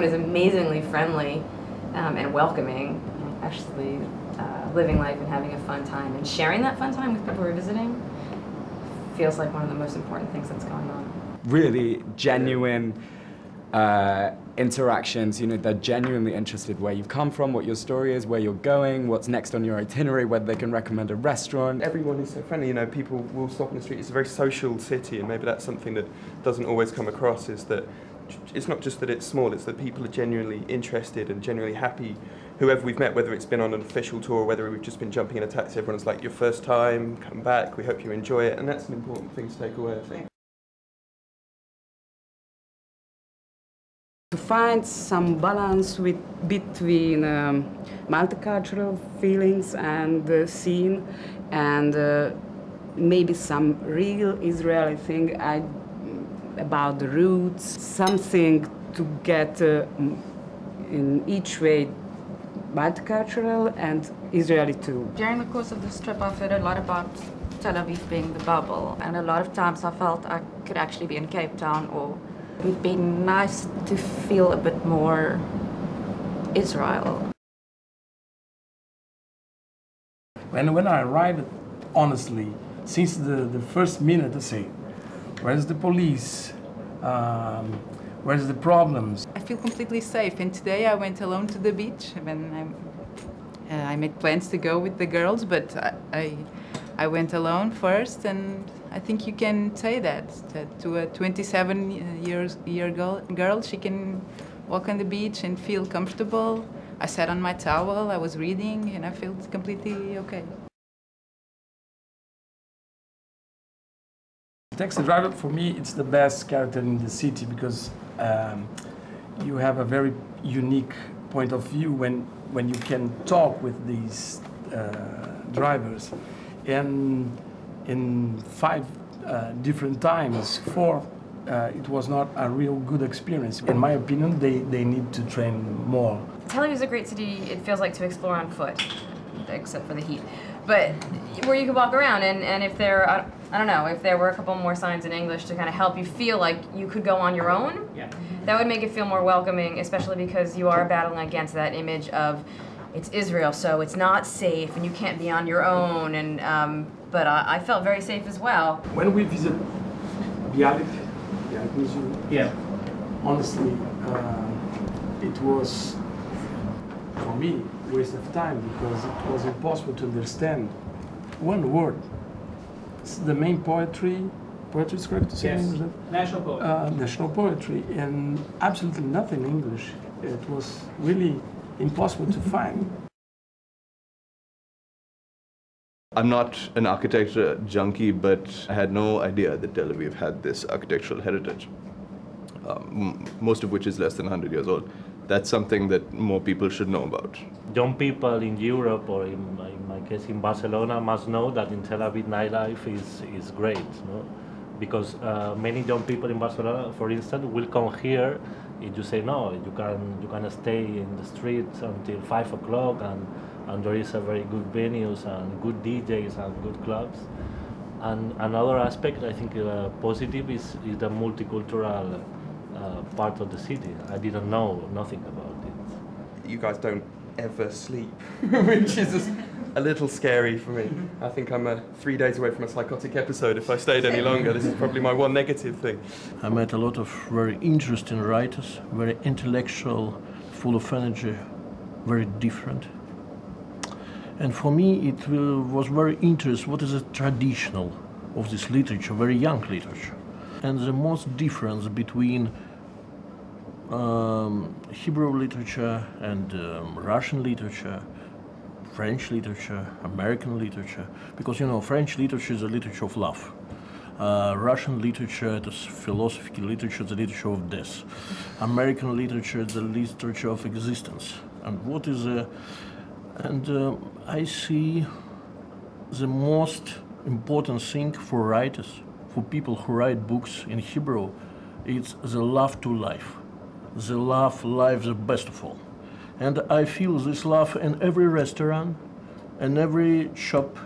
everyone is amazingly friendly and welcoming. Actually living life and having a fun time and sharing that fun time with people who are visiting feels like one of the most important things that's going on. Really genuine interactions, you know, they're genuinely interested where you've come from, what your story is, where you're going, what's next on your itinerary, whether they can recommend a restaurant. Everyone is so friendly, you know, people will stop in the street. It's a very social city, and maybe that's something that doesn't always come across, is that it's not just that it's small, it's that people are genuinely interested and genuinely happy. Whoever we've met, whether it's been on an official tour or whether we've just been jumping in a taxi, everyone's like, your first time, come back, we hope you enjoy it, and that's an important thing to take away, I think. To find some balance between multicultural feelings and the scene and maybe some real Israeli thing about the roots, something to get in each way multicultural and Israeli too. During the course of this trip, I've heard a lot about Tel Aviv being the bubble, and a lot of times I felt I could actually be in Cape Town, or it would be nice to feel a bit more Israel. When I arrived, honestly, since the first minute I say, where's the police? Where's the problems? I feel completely safe, and today I went alone to the beach. I made plans to go with the girls, but I went alone first, and I think you can say that to a 27-year-old girl, she can walk on the beach and feel comfortable. I sat on my towel, I was reading, and I felt completely okay. The taxi driver, for me, it's the best character in the city because you have a very unique point of view when you can talk with these drivers. And in 5 different times, 4, it was not a real good experience. In my opinion, they need to train more. Tel Aviv is a great city, it feels like, to explore on foot, except for the heat. But where you can walk around, and if there, I don't know, if there were a couple more signs in English to kind of help you feel like you could go on your own, that would make it feel more welcoming, especially because you are battling against that image of it's Israel, so it's not safe, and you can't be on your own. And but I felt very safe as well. When we visit Bialik Museum, honestly, it was, for me, a waste of time because it was impossible to understand one word. It's the main poetry is correct to say in English? National poetry. National poetry, and absolutely nothing in English. It was really impossible to find. I'm not an architecture junkie, but I had no idea that Tel Aviv had this architectural heritage, most of which is less than 100 years old. That's something that more people should know about. Young people in Europe, or in my case in Barcelona, must know that in Tel Aviv nightlife is great, no? Because many young people in Barcelona, for instance, will come here if you say no, you can stay in the streets until 5 o'clock, and there is a very good venues and good DJs and good clubs. And another aspect I think positive is the multicultural part of the city. I didn't know nothing about it. You guys don't ever sleep, which is a little scary for me. I think I'm 3 days away from a psychotic episode if I stayed any longer. This is probably my one negative thing. I met a lot of very interesting writers, very intellectual, full of energy, very different. And for me it was very interesting what is the traditional of this literature, very young literature. And the most difference between Hebrew literature and Russian literature, French literature, American literature, because you know French literature is a literature of love. Russian literature is philosophical literature, the literature of death. American literature is the literature of existence. And what is I see the most important thing for writers, for people who write books in Hebrew, it's the love to life. The love life the best of all. And I feel this love in every restaurant, in every shop,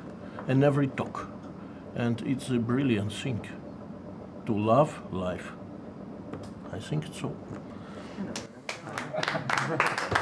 in every talk. And it's a brilliant thing to love life. I think it's so. you.